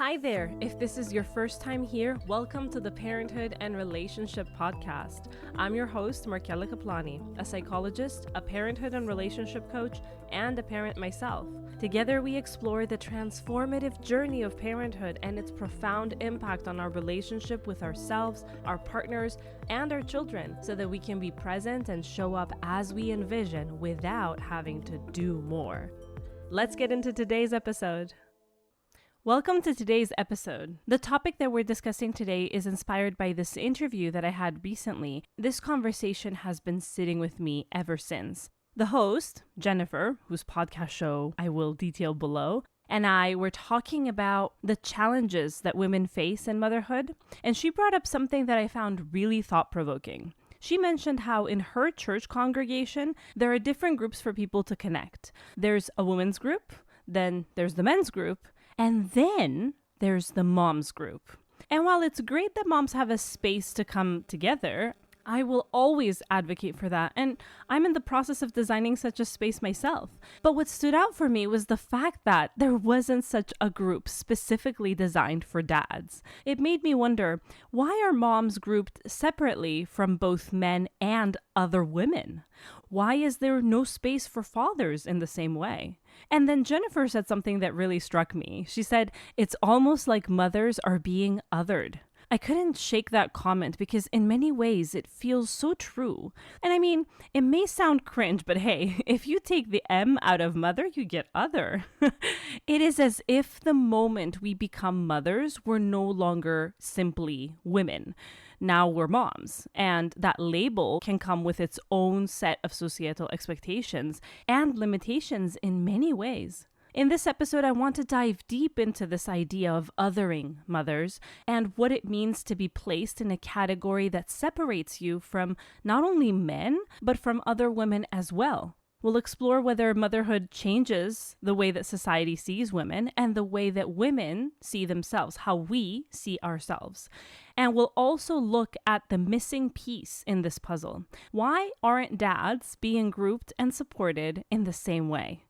Hi there! If this is your first time here, welcome to the Parenthood and Relationship Podcast. I'm your host, Markella Kaplani, a psychologist, a parenthood and relationship coach, and a parent myself. Together, we explore the transformative journey of parenthood and its profound impact on our relationship with ourselves, our partners, and our children, so that we can be present and show up as we envision without having to do more. Let's get into today's episode. Welcome to today's episode. The topic that we're discussing today is inspired by this interview that I had recently. This conversation has been sitting with me ever since. The host, Jennifer, whose podcast show I will detail below, and I were talking about the challenges that women face in motherhood, and she brought up something that I found really thought-provoking. She mentioned how in her church congregation, there are different groups for people to connect. There's a women's group, then there's the men's group, and then there's the moms group. And while it's great that moms have a space to come together, I will always advocate for that. And I'm in the process of designing such a space myself. But what stood out for me was the fact that there wasn't such a group specifically designed for dads. It made me wonder, why are moms grouped separately from both men and other women? Why is there no space for fathers in the same way? And then Jennifer said something that really struck me. She said, it's almost like mothers are being othered. I couldn't shake that comment because in many ways it feels so true. And I mean, it may sound cringe, but hey, if you take the M out of mother, you get other. It is as if the moment we become mothers, we're no longer simply women. Now we're moms, and that label can come with its own set of societal expectations and limitations in many ways. In this episode, I want to dive deep into this idea of othering mothers and what it means to be placed in a category that separates you from not only men, but from other women as well. We'll explore whether motherhood changes the way that society sees women and the way that women see themselves, how we see ourselves. And we'll also look at the missing piece in this puzzle. Why aren't dads being grouped and supported in the same way?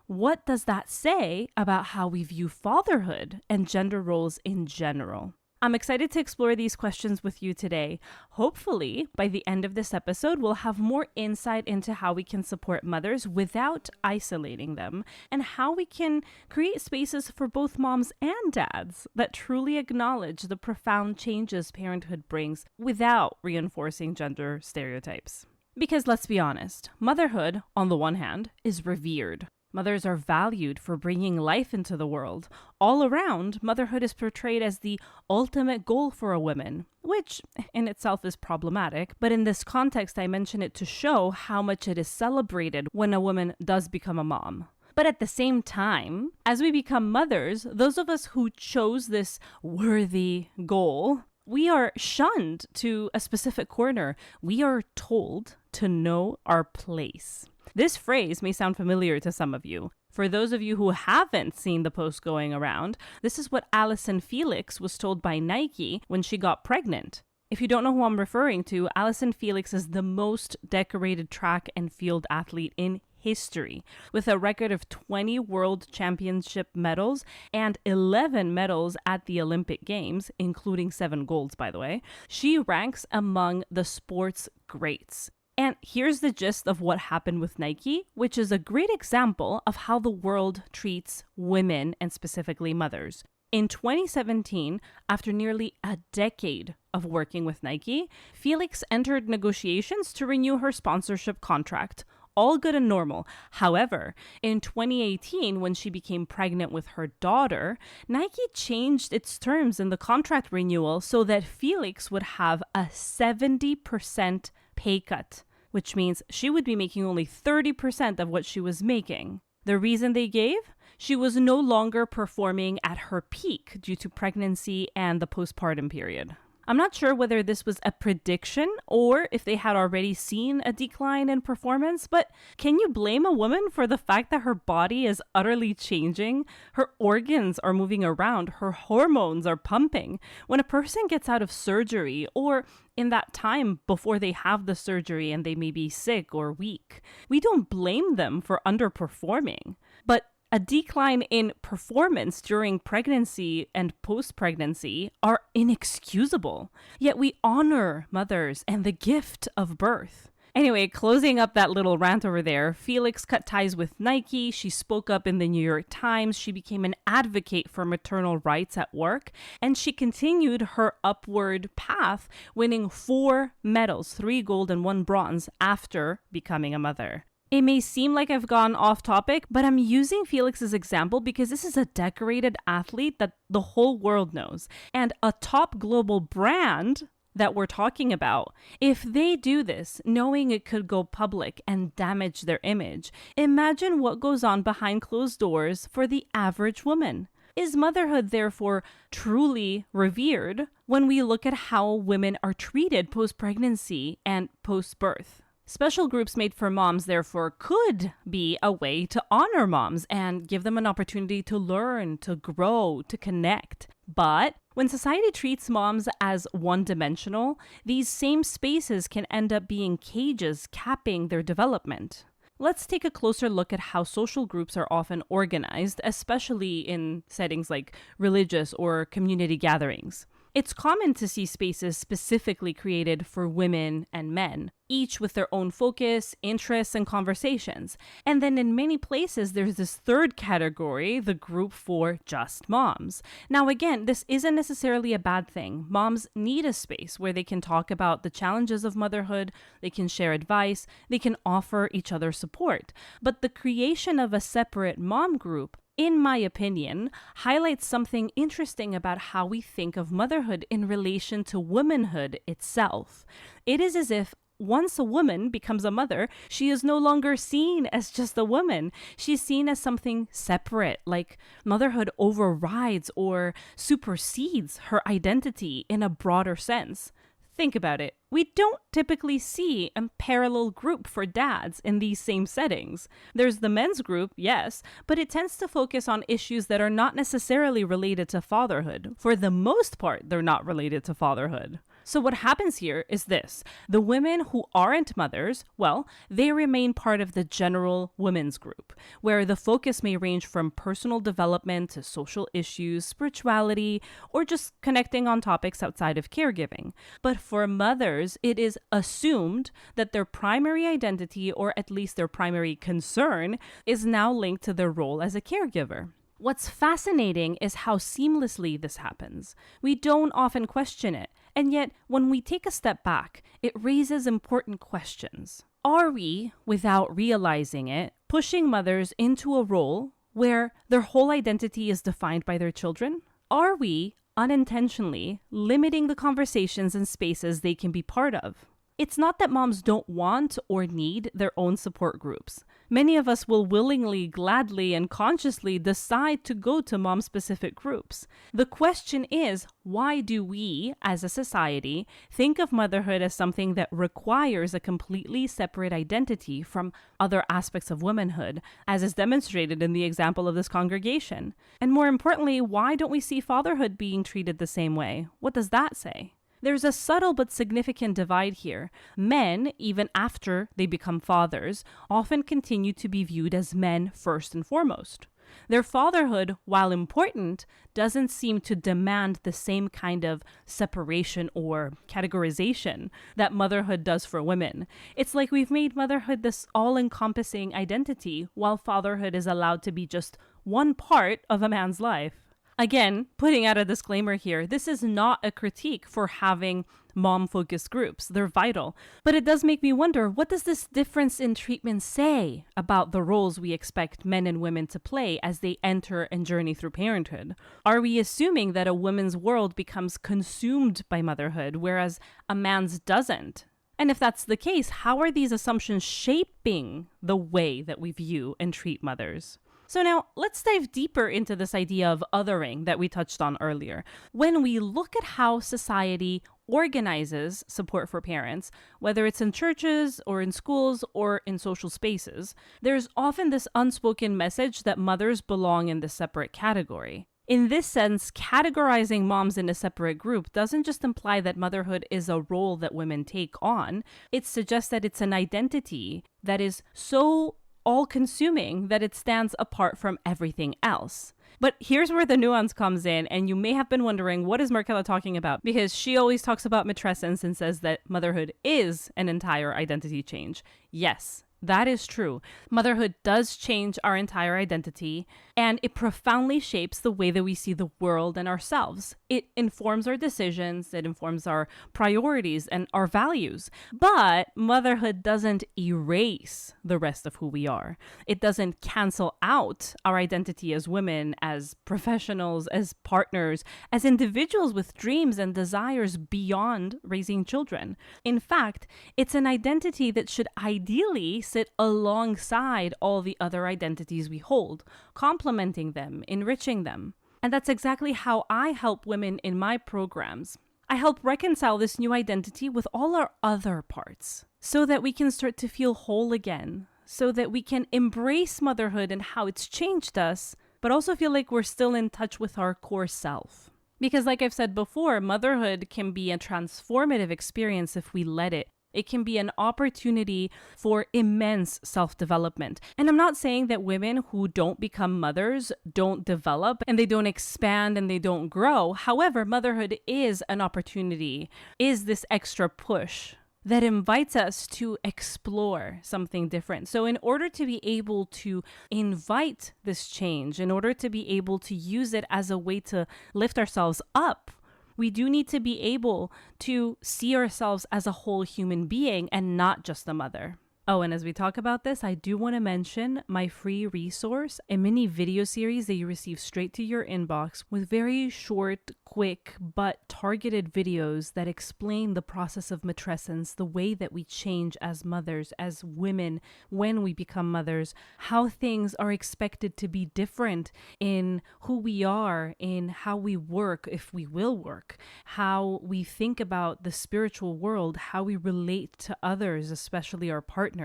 What does that say about how we view fatherhood and gender roles in general? I'm excited to explore these questions with you today. Hopefully, by the end of this episode, we'll have more insight into how we can support mothers without isolating them, and how we can create spaces for both moms and dads that truly acknowledge the profound changes parenthood brings without reinforcing gender stereotypes. Because let's be honest, motherhood, on the one hand, is revered. Mothers are valued for bringing life into the world. All around, motherhood is portrayed as the ultimate goal for a woman, which in itself is problematic. But in this context, I mention it to show how much it is celebrated when a woman does become a mom. But at the same time, as we become mothers, those of us who chose this worthy goal, we are shunned to a specific corner. We are told to know our place. This phrase may sound familiar to some of you. For those of you who haven't seen the post going around, this is what Allyson Felix was told by Nike when she got pregnant. If you don't know who I'm referring to, Allyson Felix is the most decorated track and field athlete in history, with a record of 20 world championship medals and 11 medals at the Olympic Games, including 7 golds, by the way. She ranks among the sport's greats. And here's the gist of what happened with Nike, which is a great example of how the world treats women and specifically mothers. In 2017, after nearly a decade of working with Nike, Felix entered negotiations to renew her sponsorship contract. All good and normal. However, in 2018, when she became pregnant with her daughter, Nike changed its terms in the contract renewal so that Felix would have a 70% pay cut, which means she would be making only 30% of what she was making. The reason they gave? She was no longer performing at her peak due to pregnancy and the postpartum period. I'm not sure whether this was a prediction or if they had already seen a decline in performance, but can you blame a woman for the fact that her body is utterly changing? Her organs are moving around, her hormones are pumping. When a person gets out of surgery or in that time before they have the surgery and they may be sick or weak, we don't blame them for underperforming. But A decline in performance during pregnancy and post-pregnancy are inexcusable. Yet we honor mothers and the gift of birth. Anyway, closing up that little rant over there, Felix cut ties with Nike. She spoke up in the New York Times. She became an advocate for maternal rights at work. And she continued her upward path, winning 4 medals, 3 gold and 1 bronze, after becoming a mother. It may seem like I've gone off topic, but I'm using Felix's example because this is a decorated athlete that the whole world knows, and a top global brand that we're talking about. If they do this, knowing it could go public and damage their image, imagine what goes on behind closed doors for the average woman. Is motherhood therefore truly revered when we look at how women are treated post-pregnancy and post-birth? Special groups made for moms, therefore, could be a way to honor moms and give them an opportunity to learn, to grow, to connect. But when society treats moms as one-dimensional, these same spaces can end up being cages capping their development. Let's take a closer look at how social groups are often organized, especially in settings like religious or community gatherings. It's common to see spaces specifically created for women and men, each with their own focus, interests, and conversations. And then in many places, there's this third category, the group for just moms. Now, again, this isn't necessarily a bad thing. Moms need a space where they can talk about the challenges of motherhood, they can share advice, they can offer each other support. But the creation of a separate mom group, in my opinion, highlights something interesting about how we think of motherhood in relation to womanhood itself. It is as if once a woman becomes a mother, she is no longer seen as just a woman. She's seen as something separate, like motherhood overrides or supersedes her identity in a broader sense. Think about it. We don't typically see a parallel group for dads in these same settings. There's the men's group, yes, but it tends to focus on issues that are not necessarily related to fatherhood. For the most part, they're not related to fatherhood. So what happens here is this. The women who aren't mothers, well, they remain part of the general women's group, where the focus may range from personal development to social issues, spirituality, or just connecting on topics outside of caregiving. But for mothers, it is assumed that their primary identity, or at least their primary concern, is now linked to their role as a caregiver. What's fascinating is how seamlessly this happens. We don't often question it, and yet when we take a step back, it raises important questions. Are we, without realizing it, pushing mothers into a role where their whole identity is defined by their children? Are we, unintentionally, limiting the conversations and spaces they can be part of? It's not that moms don't want or need their own support groups. Many of us will willingly, gladly, and consciously decide to go to mom-specific groups. The question is, why do we, as a society, think of motherhood as something that requires a completely separate identity from other aspects of womanhood, as is demonstrated in the example of this congregation? And more importantly, why don't we see fatherhood being treated the same way? What does that say? There's a subtle but significant divide here. Men, even after they become fathers, often continue to be viewed as men first and foremost. Their fatherhood, while important, doesn't seem to demand the same kind of separation or categorization that motherhood does for women. It's like we've made motherhood this all-encompassing identity, while fatherhood is allowed to be just one part of a man's life. Again, putting out a disclaimer here, this is not a critique for having mom-focused groups. They're vital. But it does make me wonder, what does this difference in treatment say about the roles we expect men and women to play as they enter and journey through parenthood? Are we assuming that a woman's world becomes consumed by motherhood, whereas a man's doesn't? And if that's the case, how are these assumptions shaping the way that we view and treat mothers? So now let's dive deeper into this idea of othering that we touched on earlier. When we look at how society organizes support for parents, whether it's in churches or in schools or in social spaces, there's often this unspoken message that mothers belong in this separate category. In this sense, categorizing moms in a separate group doesn't just imply that motherhood is a role that women take on. It suggests that it's an identity that is so all-consuming that it stands apart from everything else. But here's where the nuance comes in, and you may have been wondering, what is Markella talking about? Because she always talks about matrescence and says that motherhood is an entire identity change. Yes, that is true. Motherhood does change our entire identity, and it profoundly shapes the way that we see the world and ourselves. It informs our decisions, it informs our priorities and our values. But motherhood doesn't erase the rest of who we are. It doesn't cancel out our identity as women, as professionals, as partners, as individuals with dreams and desires beyond raising children. In fact, it's an identity that should ideally sit alongside all the other identities we hold, complementing them, enriching them. And that's exactly how I help women in my programs. I help reconcile this new identity with all our other parts so that we can start to feel whole again, so that we can embrace motherhood and how it's changed us, but also feel like we're still in touch with our core self. Because like I've said before, motherhood can be a transformative experience if we let it. It can be an opportunity for immense self-development. And I'm not saying that women who don't become mothers don't develop and they don't expand and they don't grow. However, motherhood is an opportunity, is this extra push that invites us to explore something different. So in order to be able to invite this change, in order to be able to use it as a way to lift ourselves up, we do need to be able to see ourselves as a whole human being and not just a mother. Oh, and as we talk about this, I do want to mention my free resource, a mini video series that you receive straight to your inbox with very short, quick, but targeted videos that explain the process of matrescence, the way that we change as mothers, as women, when we become mothers, how things are expected to be different in who we are, in how we work, if we will work, how we think about the spiritual world, how we relate to others, especially our partner.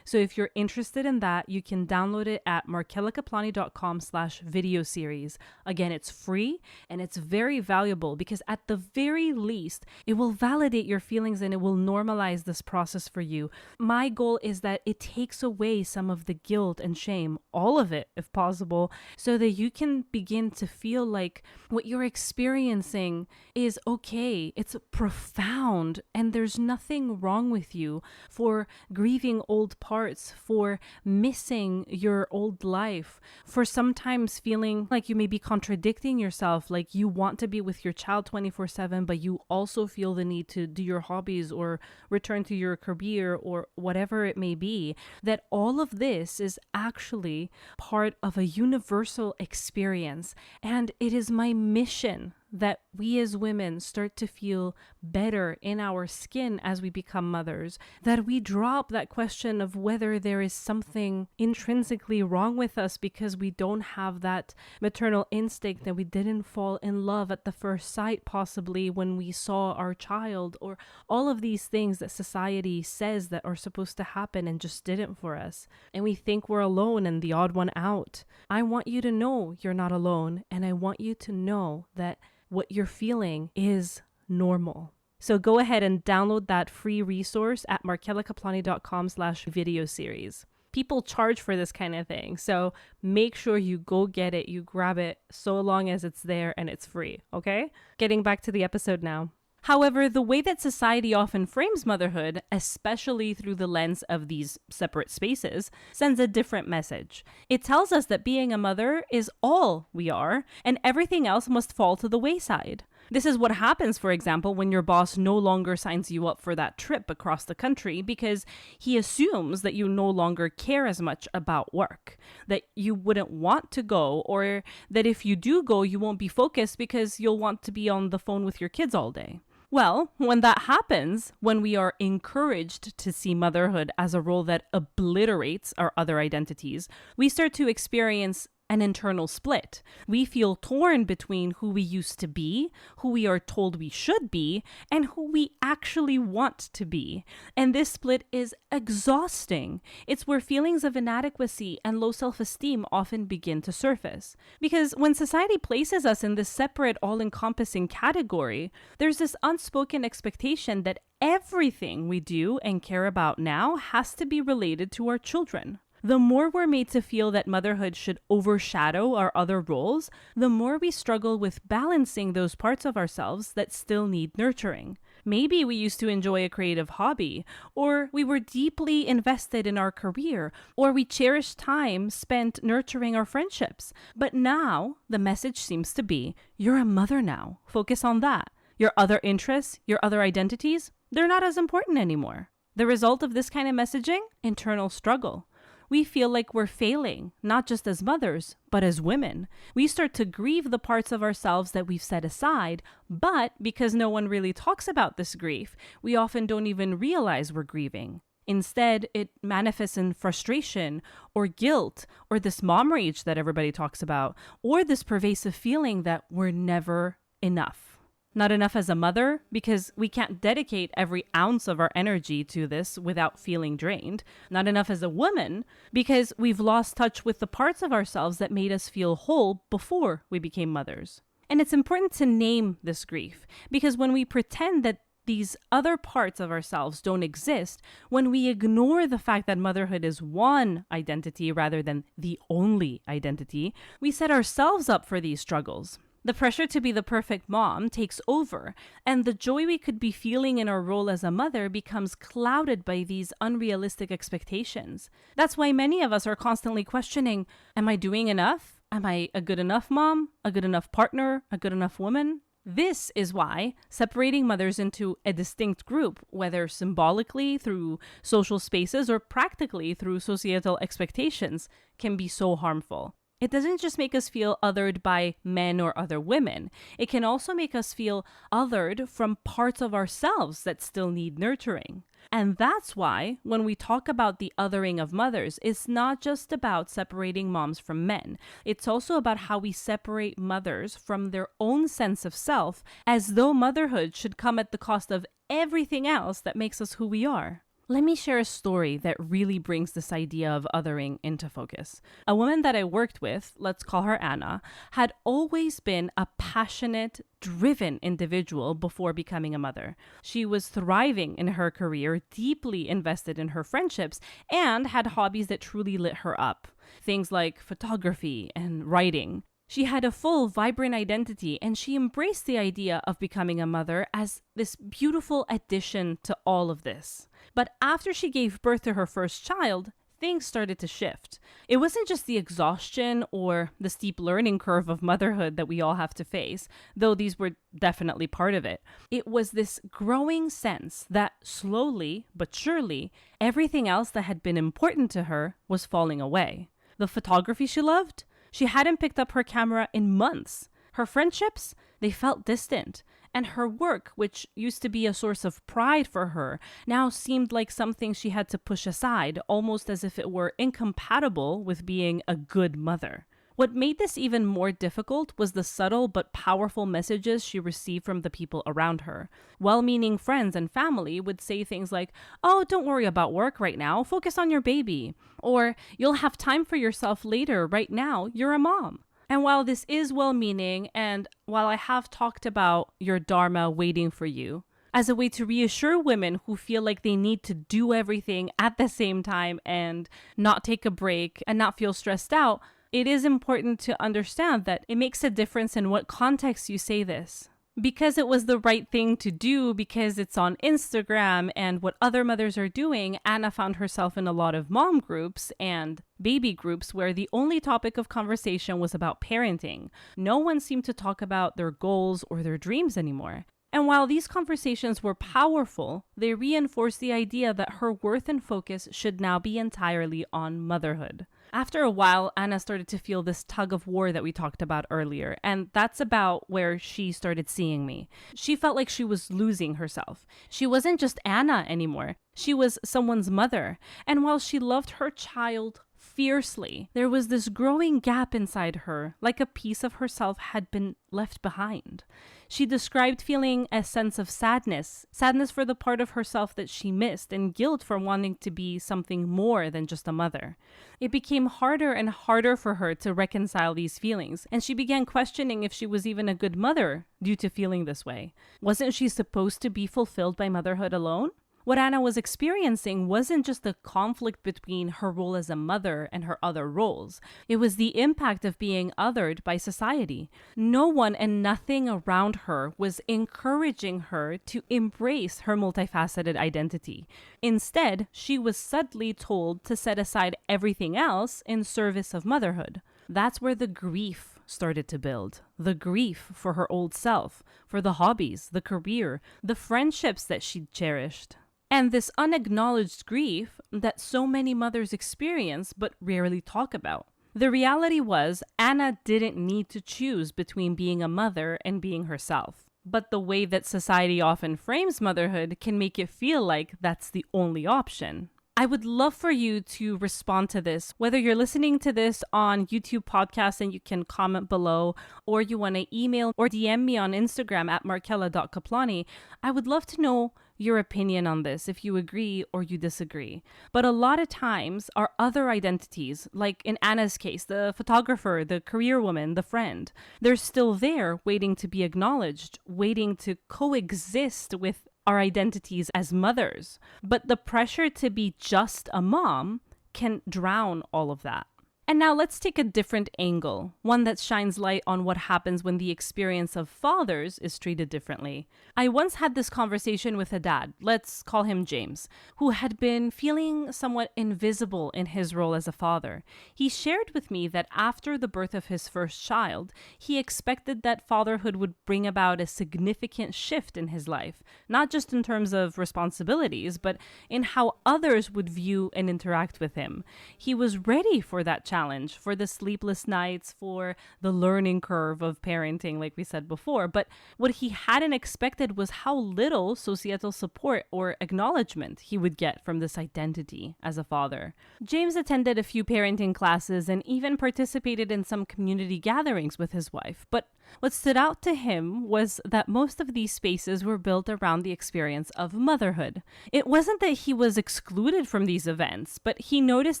So if you're interested in that, you can download it at markellakaplani.com/video series. Again, it's free and it's very valuable because at the very least, it will validate your feelings and it will normalize this process for you. My goal is that it takes away some of the guilt and shame, all of it if possible, so that you can begin to feel like what you're experiencing is okay. It's profound and there's nothing wrong with you for grieving old parts, for missing your old life, for sometimes feeling like you may be contradicting yourself, like you want to be with your child 24/7, but you also feel the need to do your hobbies or return to your career or whatever it may be, that all of this is actually part of a universal experience. And it is my mission that we as women start to feel better in our skin as we become mothers, that we drop that question of whether there is something intrinsically wrong with us because we don't have that maternal instinct, that we didn't fall in love at the first sight possibly when we saw our child, or all of these things that society says that are supposed to happen and just didn't for us. And we think we're alone and the odd one out. I want you to know you're not alone, and I want you to know that what you're feeling is normal. So go ahead and download that free resource at markellakaplani.com/video series. People charge for this kind of thing, so make sure you go get it, you grab it, so long as it's there and it's free, okay? Getting back to the episode now. However, the way that society often frames motherhood, especially through the lens of these separate spaces, sends a different message. It tells us that being a mother is all we are, and everything else must fall to the wayside. This is what happens, for example, when your boss no longer signs you up for that trip across the country because he assumes that you no longer care as much about work, that you wouldn't want to go, or that if you do go, you won't be focused because you'll want to be on the phone with your kids all day. Well, when that happens, when we are encouraged to see motherhood as a role that obliterates our other identities, we start to experience an internal split. We feel torn between who we used to be, who we are told we should be, and who we actually want to be. And this split is exhausting. It's where feelings of inadequacy and low self-esteem often begin to surface. Because when society places us in this separate, all-encompassing category, there's this unspoken expectation that everything we do and care about now has to be related to our children. The more we're made to feel that motherhood should overshadow our other roles, the more we struggle with balancing those parts of ourselves that still need nurturing. Maybe we used to enjoy a creative hobby, or we were deeply invested in our career, or we cherished time spent nurturing our friendships. But now, the message seems to be, you're a mother now. Focus on that. Your other interests, your other identities, they're not as important anymore. The result of this kind of messaging? Internal struggle. We feel like we're failing, not just as mothers, but as women. We start to grieve the parts of ourselves that we've set aside, but because no one really talks about this grief, we often don't even realize we're grieving. Instead, it manifests in frustration or guilt or this mom rage that everybody talks about, or this pervasive feeling that we're never enough. Not enough as a mother, because we can't dedicate every ounce of our energy to this without feeling drained. Not enough as a woman, because we've lost touch with the parts of ourselves that made us feel whole before we became mothers. And it's important to name this grief, because when we pretend that these other parts of ourselves don't exist, when we ignore the fact that motherhood is one identity rather than the only identity, we set ourselves up for these struggles. The pressure to be the perfect mom takes over, and the joy we could be feeling in our role as a mother becomes clouded by these unrealistic expectations. That's why many of us are constantly questioning, am I doing enough? Am I a good enough mom? A good enough partner? A good enough woman? This is why separating mothers into a distinct group, whether symbolically through social spaces or practically through societal expectations, can be so harmful. It doesn't just make us feel othered by men or other women. It can also make us feel othered from parts of ourselves that still need nurturing. And that's why when we talk about the othering of mothers, it's not just about separating moms from men. It's also about how we separate mothers from their own sense of self, as though motherhood should come at the cost of everything else that makes us who we are. Let me share a story that really brings this idea of othering into focus. A woman that I worked with, let's call her Anna, had always been a passionate, driven individual before becoming a mother. She was thriving in her career, deeply invested in her friendships, and had hobbies that truly lit her up. Things like photography and writing. She had a full, vibrant identity, and she embraced the idea of becoming a mother as this beautiful addition to all of this. But after she gave birth to her first child, things started to shift. It wasn't just the exhaustion or the steep learning curve of motherhood that we all have to face, though these were definitely part of it. It was this growing sense that slowly but surely, everything else that had been important to her was falling away. The photography she loved? She hadn't picked up her camera in months. Her friendships, they felt distant. And her work, which used to be a source of pride for her, now seemed like something she had to push aside, almost as if it were incompatible with being a good mother. What made this even more difficult was the subtle but powerful messages she received from the people around her. Well-meaning friends and family would say things like, "Oh, don't worry about work right now, focus on your baby." Or, "You'll have time for yourself later, right now, you're a mom." And while this is well-meaning, and while I have talked about your dharma waiting for you, as a way to reassure women who feel like they need to do everything at the same time and not take a break and not feel stressed out, it is important to understand that it makes a difference in what context you say this. Because it was the right thing to do, because it's on Instagram and what other mothers are doing, Anna found herself in a lot of mom groups and baby groups where the only topic of conversation was about parenting. No one seemed to talk about their goals or their dreams anymore. And while these conversations were powerful, they reinforced the idea that her worth and focus should now be entirely on motherhood. After a while, Anna started to feel this tug of war that we talked about earlier, and that's about where she started seeing me. She felt like she was losing herself. She wasn't just Anna anymore. She was someone's mother. And while she loved her child fiercely, there was this growing gap inside her, like a piece of herself had been left behind. She described feeling a sense of sadness for the part of herself that she missed, and guilt for wanting to be something more than just a mother. It became harder and harder for her to reconcile these feelings, and she began questioning if she was even a good mother due to feeling this way. Wasn't she supposed to be fulfilled by motherhood alone? What Anna was experiencing wasn't just the conflict between her role as a mother and her other roles. It was the impact of being othered by society. No one and nothing around her was encouraging her to embrace her multifaceted identity. Instead, she was subtly told to set aside everything else in service of motherhood. That's where the grief started to build. The grief for her old self, for the hobbies, the career, the friendships that she'd cherished. And this unacknowledged grief that so many mothers experience but rarely talk about. The reality was, Anna didn't need to choose between being a mother and being herself. But the way that society often frames motherhood can make it feel like that's the only option. I would love for you to respond to this, whether you're listening to this on YouTube podcast and you can comment below, or you want to email or DM me on Instagram at markella.kaplani. I would love to know your opinion on this, if you agree or you disagree. But a lot of times our other identities, like in Anna's case, the photographer, the career woman, the friend, they're still there waiting to be acknowledged, waiting to coexist with our identities as mothers. But the pressure to be just a mom can drown all of that. And now let's take a different angle, one that shines light on what happens when the experience of fathers is treated differently. I once had this conversation with a dad, let's call him James, who had been feeling somewhat invisible in his role as a father. He shared with me that after the birth of his first child, he expected that fatherhood would bring about a significant shift in his life, not just in terms of responsibilities, but in how others would view and interact with him. He was ready for that challenge, for the sleepless nights, for the learning curve of parenting, like we said before. But what he hadn't expected was how little societal support or acknowledgement he would get from this identity as a father. James attended a few parenting classes and even participated in some community gatherings with his wife. But what stood out to him was that most of these spaces were built around the experience of motherhood. It wasn't that he was excluded from these events, but he noticed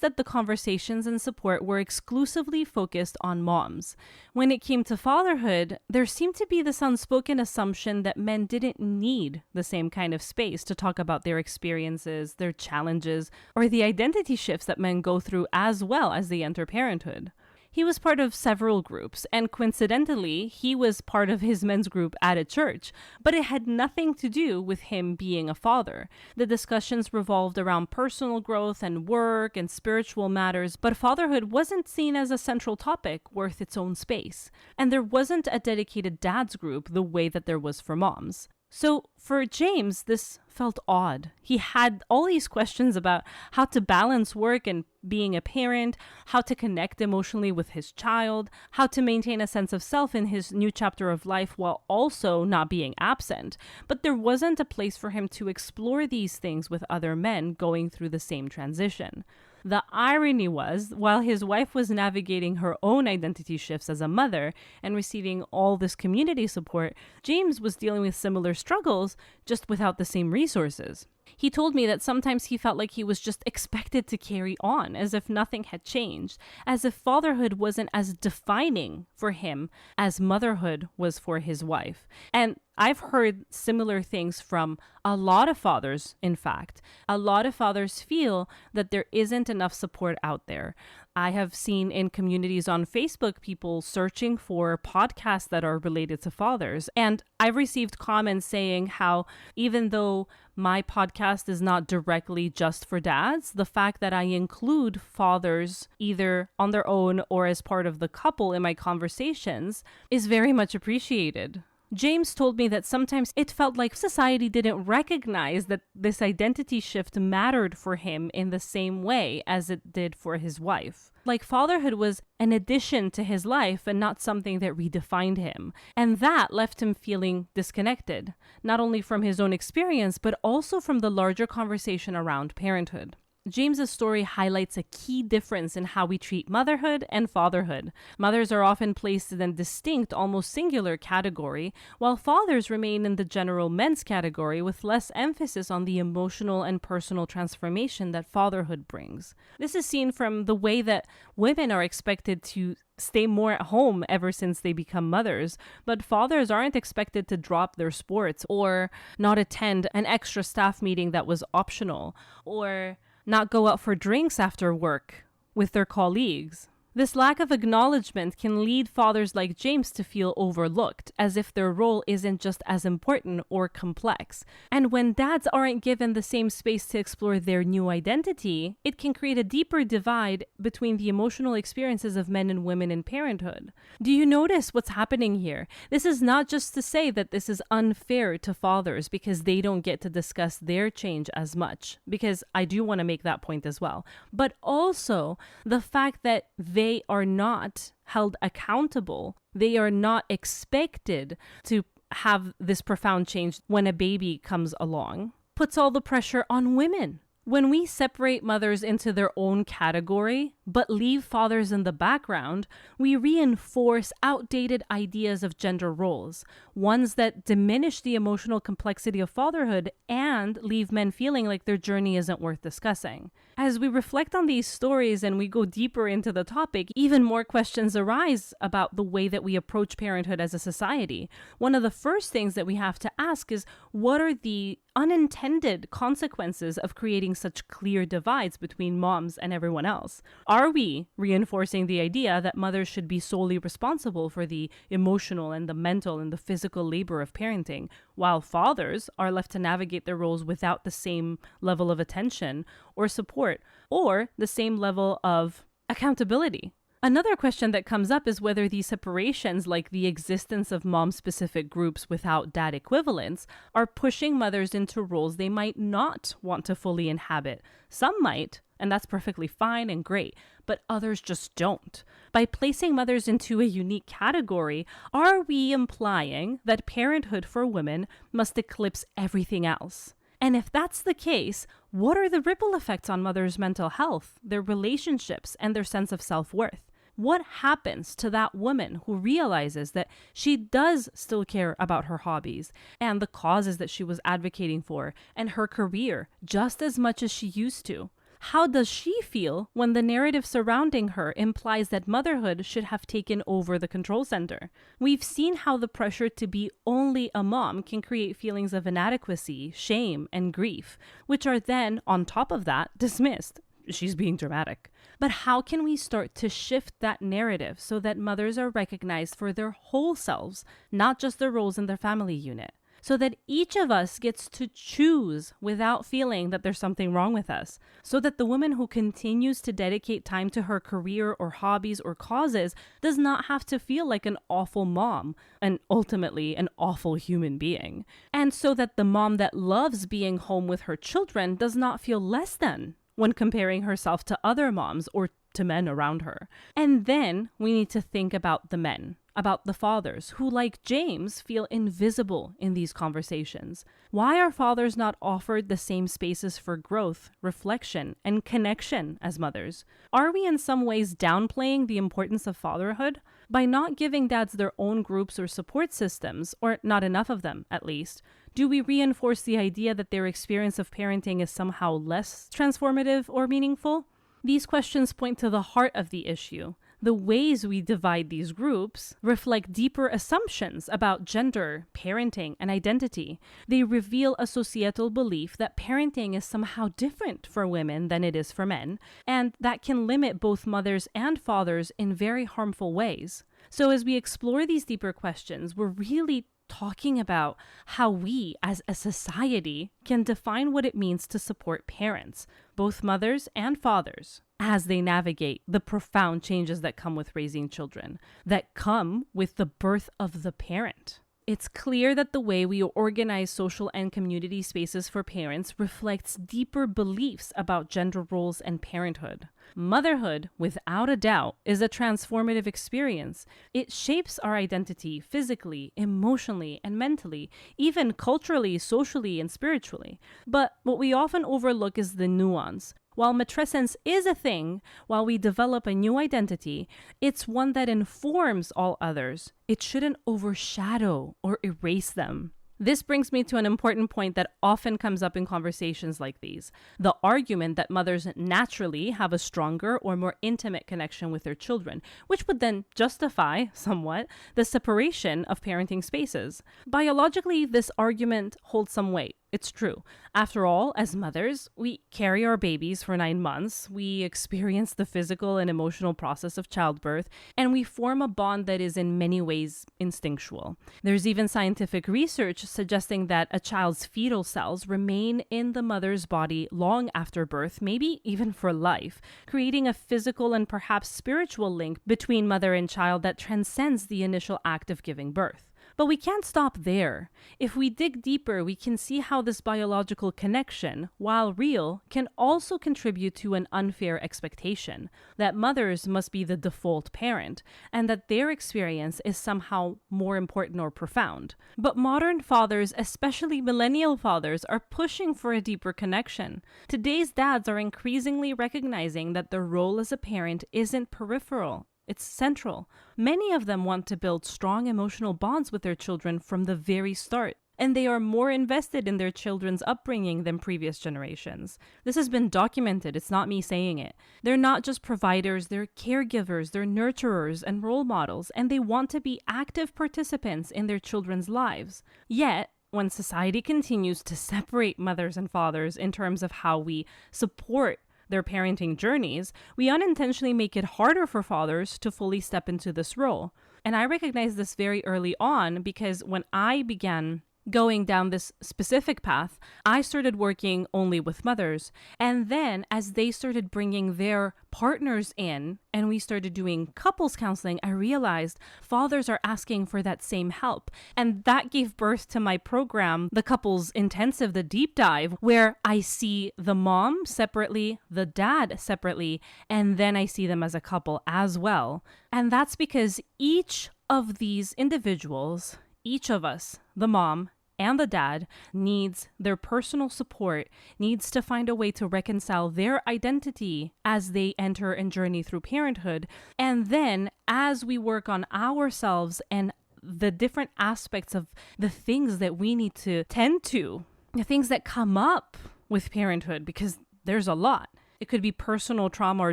that the conversations and support were exclusively focused on moms. When it came to fatherhood, there seemed to be this unspoken assumption that men didn't need the same kind of space to talk about their experiences, their challenges, or the identity shifts that men go through as well as they enter parenthood. He was part of several groups, and coincidentally, he was part of his men's group at a church, but it had nothing to do with him being a father. The discussions revolved around personal growth and work and spiritual matters, but fatherhood wasn't seen as a central topic worth its own space. And there wasn't a dedicated dads group the way that there was for moms. So for James, this felt odd. He had all these questions about how to balance work and being a parent, how to connect emotionally with his child, how to maintain a sense of self in his new chapter of life while also not being absent. But there wasn't a place for him to explore these things with other men going through the same transition. The irony was, while his wife was navigating her own identity shifts as a mother and receiving all this community support, James was dealing with similar struggles, just without the same resources. He told me that sometimes he felt like he was just expected to carry on, as if nothing had changed, as if fatherhood wasn't as defining for him as motherhood was for his wife. And I've heard similar things from a lot of fathers, in fact. A lot of fathers feel that there isn't enough support out there. I have seen in communities on Facebook people searching for podcasts that are related to fathers. And I've received comments saying how even though my podcast is not directly just for dads, the fact that I include fathers either on their own or as part of the couple in my conversations is very much appreciated. James told me that sometimes it felt like society didn't recognize that this identity shift mattered for him in the same way as it did for his wife. Like fatherhood was an addition to his life and not something that redefined him. And that left him feeling disconnected, not only from his own experience, but also from the larger conversation around parenthood. James's story highlights a key difference in how we treat motherhood and fatherhood. Mothers are often placed in a distinct, almost singular category, while fathers remain in the general men's category with less emphasis on the emotional and personal transformation that fatherhood brings. This is seen from the way that women are expected to stay more at home ever since they become mothers, but fathers aren't expected to drop their sports or not attend an extra staff meeting that was optional or not go out for drinks after work with their colleagues. This lack of acknowledgement can lead fathers like James to feel overlooked, as if their role isn't just as important or complex. And when dads aren't given the same space to explore their new identity, it can create a deeper divide between the emotional experiences of men and women in parenthood. Do you notice what's happening here? This is not just to say that this is unfair to fathers because they don't get to discuss their change as much, because I do want to make that point as well, but also the fact that they are not held accountable. They are not expected to have this profound change when a baby comes along. Puts all the pressure on women. When we separate mothers into their own category, but leave fathers in the background, we reinforce outdated ideas of gender roles, ones that diminish the emotional complexity of fatherhood and leave men feeling like their journey isn't worth discussing. As we reflect on these stories and we go deeper into the topic, even more questions arise about the way that we approach parenthood as a society. One of the first things that we have to ask is, what are the unintended consequences of creating such clear divides between moms and everyone else? Are we reinforcing the idea that mothers should be solely responsible for the emotional and the mental and the physical labor of parenting, while fathers are left to navigate their roles without the same level of attention or support or the same level of accountability? Another question that comes up is whether these separations, like the existence of mom-specific groups without dad equivalents, are pushing mothers into roles they might not want to fully inhabit. Some might, and that's perfectly fine and great, but others just don't. By placing mothers into a unique category, are we implying that parenthood for women must eclipse everything else? And if that's the case, what are the ripple effects on mothers' mental health, their relationships, and their sense of self-worth? What happens to that woman who realizes that she does still care about her hobbies and the causes that she was advocating for and her career just as much as she used to? How does she feel when the narrative surrounding her implies that motherhood should have taken over the control center? We've seen how the pressure to be only a mom can create feelings of inadequacy, shame, and grief, which are then, on top of that, dismissed. She's being dramatic. But how can we start to shift that narrative so that mothers are recognized for their whole selves, not just their roles in their family unit? So that each of us gets to choose without feeling that there's something wrong with us. So that the woman who continues to dedicate time to her career or hobbies or causes does not have to feel like an awful mom and ultimately an awful human being. And so that the mom that loves being home with her children does not feel less than when comparing herself to other moms or to men around her. And then we need to think about the men, about the fathers who, like James, feel invisible in these conversations. Why are fathers not offered the same spaces for growth, reflection, and connection as mothers? Are we in some ways downplaying the importance of fatherhood? By not giving dads their own groups or support systems, or not enough of them at least, do we reinforce the idea that their experience of parenting is somehow less transformative or meaningful? These questions point to the heart of the issue. The ways we divide these groups reflect deeper assumptions about gender, parenting, and identity. They reveal a societal belief that parenting is somehow different for women than it is for men, and that can limit both mothers and fathers in very harmful ways. So as we explore these deeper questions, we're really talking about how we as a society can define what it means to support parents, both mothers and fathers, as they navigate the profound changes that come with raising children, that come with the birth of the parent. It's clear that the way we organize social and community spaces for parents reflects deeper beliefs about gender roles and parenthood. Motherhood, without a doubt, is a transformative experience. It shapes our identity physically, emotionally, and mentally, even culturally, socially, and spiritually. But what we often overlook is the nuance. While matrescence is a thing, while we develop a new identity, it's one that informs all others. It shouldn't overshadow or erase them. This brings me to an important point that often comes up in conversations like these: the argument that mothers naturally have a stronger or more intimate connection with their children, which would then justify, somewhat, the separation of parenting spaces. Biologically, this argument holds some weight. It's true. After all, as mothers, we carry our babies for 9 months, we experience the physical and emotional process of childbirth, and we form a bond that is in many ways instinctual. There's even scientific research suggesting that a child's fetal cells remain in the mother's body long after birth, maybe even for life, creating a physical and perhaps spiritual link between mother and child that transcends the initial act of giving birth. But we can't stop there. If we dig deeper, we can see how this biological connection, while real, can also contribute to an unfair expectation that mothers must be the default parent and that their experience is somehow more important or profound. But modern fathers, especially millennial fathers, are pushing for a deeper connection. Today's dads are increasingly recognizing that their role as a parent isn't peripheral. It's central. Many of them want to build strong emotional bonds with their children from the very start, and they are more invested in their children's upbringing than previous generations. This has been documented. It's not me saying it. They're not just providers, they're caregivers, they're nurturers and role models, and they want to be active participants in their children's lives. Yet, when society continues to separate mothers and fathers in terms of how we support their parenting journeys, we unintentionally make it harder for fathers to fully step into this role. And I recognize this very early on because when I began going down this specific path, I started working only with mothers. And then as they started bringing their partners in and we started doing couples counseling, I realized fathers are asking for that same help. And that gave birth to my program, the Couples Intensive, the deep dive, where I see the mom separately, the dad separately, and then I see them as a couple as well. And that's because each of these individuals, each of us, the mom and the dad, needs their personal support, needs to find a way to reconcile their identity as they enter and journey through parenthood. And then as we work on ourselves and the different aspects of the things that we need to tend to, the things that come up with parenthood, because there's a lot. It could be personal trauma or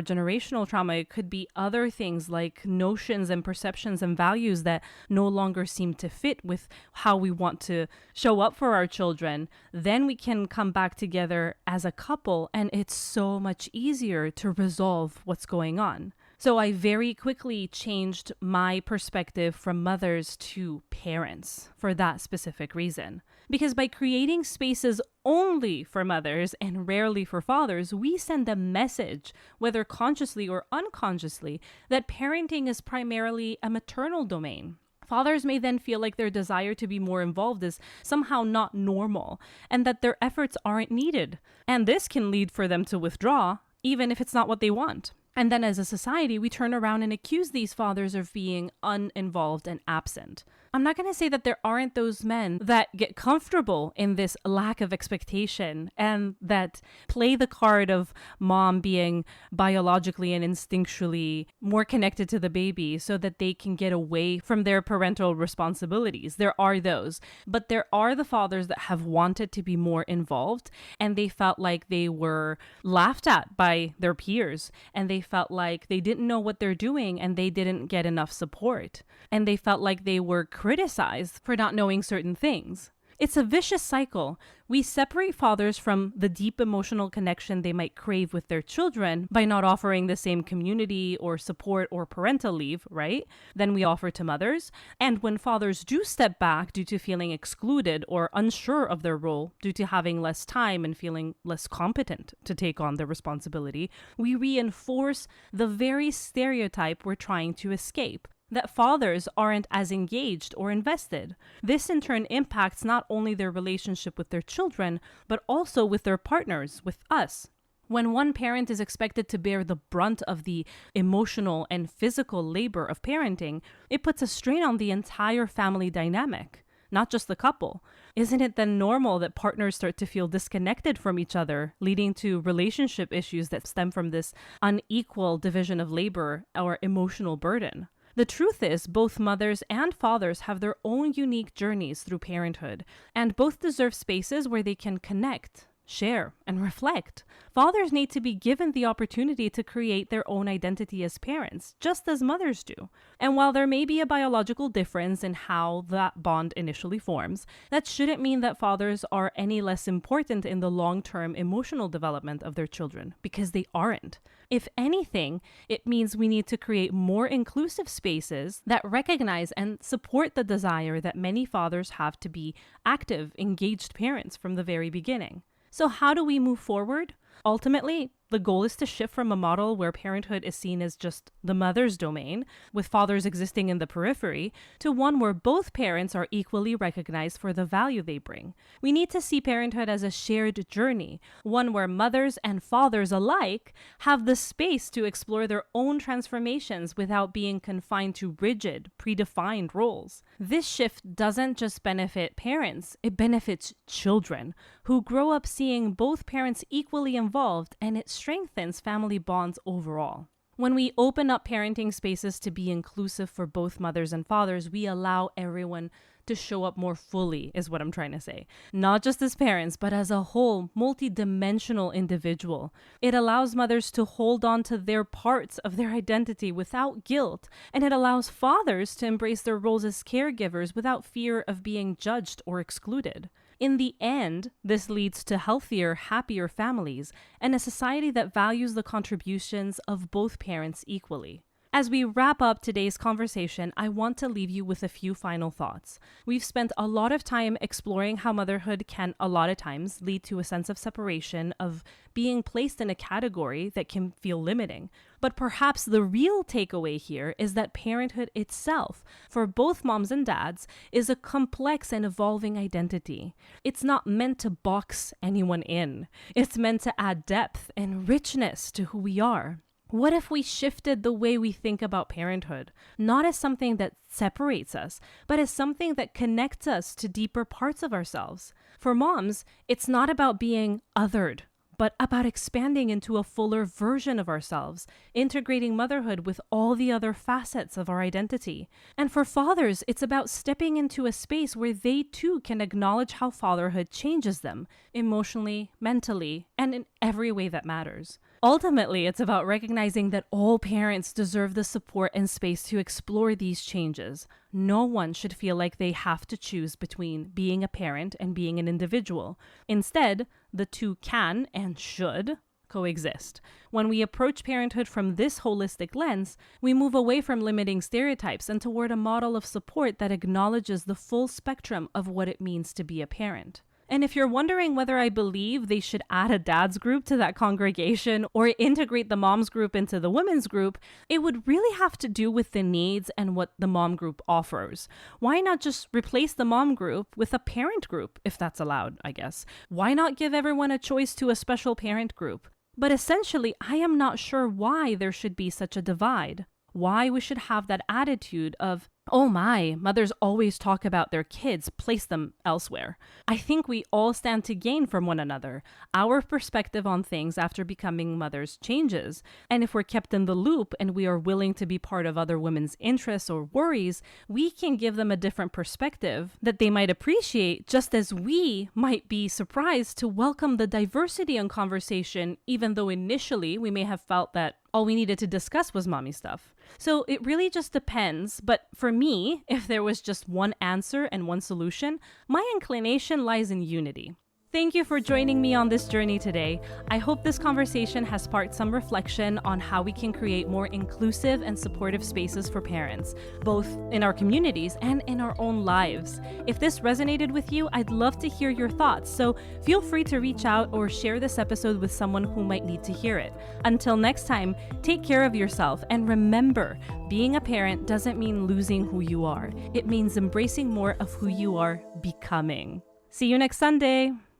generational trauma. It could be other things like notions and perceptions and values that no longer seem to fit with how we want to show up for our children. Then we can come back together as a couple, and it's so much easier to resolve what's going on. So I very quickly changed my perspective from mothers to parents for that specific reason. Because by creating spaces only for mothers and rarely for fathers, we send a message, whether consciously or unconsciously, that parenting is primarily a maternal domain. Fathers may then feel like their desire to be more involved is somehow not normal and that their efforts aren't needed. And this can lead for them to withdraw, even if it's not what they want. And then as a society, we turn around and accuse these fathers of being uninvolved and absent. I'm not going to say that there aren't those men that get comfortable in this lack of expectation and that play the card of mom being biologically and instinctually more connected to the baby so that they can get away from their parental responsibilities. There are those, but there are the fathers that have wanted to be more involved and they felt like they were laughed at by their peers and they felt like they didn't know what they're doing and they didn't get enough support and they felt like they were criticized for not knowing certain things. It's a vicious cycle. We separate fathers from the deep emotional connection they might crave with their children by not offering the same community or support or parental leave, right? Than we offer to mothers. And when fathers do step back due to feeling excluded or unsure of their role due to having less time and feeling less competent to take on the responsibility, we reinforce the very stereotype we're trying to escape, that fathers aren't as engaged or invested. This in turn impacts not only their relationship with their children, but also with their partners, with us. When one parent is expected to bear the brunt of the emotional and physical labor of parenting, it puts a strain on the entire family dynamic. not just the couple? Isn't it then normal that partners start to feel disconnected from each other, leading to relationship issues that stem from this unequal division of labor or emotional burden? The truth is, both mothers and fathers have their own unique journeys through parenthood, and both deserve spaces where they can connect, share, and reflect. Fathers need to be given the opportunity to create their own identity as parents, just as mothers do. And while there may be a biological difference in how that bond initially forms, that shouldn't mean that fathers are any less important in the long-term emotional development of their children, because they aren't. If anything, it means we need to create more inclusive spaces that recognize and support the desire that many fathers have to be active, engaged parents from the very beginning. So how do we move forward? Ultimately, the goal is to shift from a model where parenthood is seen as just the mother's domain, with fathers existing in the periphery, to one where both parents are equally recognized for the value they bring. We need to see parenthood as a shared journey, one where mothers and fathers alike have the space to explore their own transformations without being confined to rigid, predefined roles. This shift doesn't just benefit parents, it benefits children, who grow up seeing both parents equally involved, and it strengthens family bonds overall. When we open up parenting spaces to be inclusive for both mothers and fathers, we allow everyone to show up more fully, is what I'm trying to say. Not just as parents, but as a whole, multi-dimensional individual. It allows mothers to hold on to their parts of their identity without guilt, and it allows fathers to embrace their roles as caregivers without fear of being judged or excluded. In the end, this leads to healthier, happier families and a society that values the contributions of both parents equally. As we wrap up today's conversation, I want to leave you with a few final thoughts. We've spent a lot of time exploring how motherhood can, a lot of times, lead to a sense of separation, of being placed in a category that can feel limiting. But perhaps the real takeaway here is that parenthood itself, for both moms and dads, is a complex and evolving identity. It's not meant to box anyone in. It's meant to add depth and richness to who we are. What if we shifted the way we think about parenthood, not as something that separates us, but as something that connects us to deeper parts of ourselves? For moms, it's not about being othered, but about expanding into a fuller version of ourselves, integrating motherhood with all the other facets of our identity. And for fathers, it's about stepping into a space where they too can acknowledge how fatherhood changes them, emotionally, mentally, and in every way that matters. Ultimately, it's about recognizing that all parents deserve the support and space to explore these changes. No one should feel like they have to choose between being a parent and being an individual. Instead, the two can and should coexist. When we approach parenthood from this holistic lens, we move away from limiting stereotypes and toward a model of support that acknowledges the full spectrum of what it means to be a parent. And if you're wondering whether I believe they should add a dad's group to that congregation or integrate the mom's group into the women's group, it would really have to do with the needs and what the mom group offers. Why not just replace the mom group with a parent group, if that's allowed, I guess? Why not give everyone a choice to a special parent group? But essentially, I am not sure why there should be such a divide. Why we should have that attitude of, oh my, mothers always talk about their kids, place them elsewhere. I think we all stand to gain from one another. Our perspective on things after becoming mothers changes. And if we're kept in the loop and we are willing to be part of other women's interests or worries, we can give them a different perspective that they might appreciate, just as we might be surprised to welcome the diversity in conversation, even though initially we may have felt that all we needed to discuss was mommy stuff. So it really just depends. But for me, if there was just one answer and one solution, my inclination lies in unity. Thank you for joining me on this journey today. I hope this conversation has sparked some reflection on how we can create more inclusive and supportive spaces for parents, both in our communities and in our own lives. If this resonated with you, I'd love to hear your thoughts, so feel free to reach out or share this episode with someone who might need to hear it. Until next time, take care of yourself, and remember, being a parent doesn't mean losing who you are. It means embracing more of who you are becoming. See you next Sunday.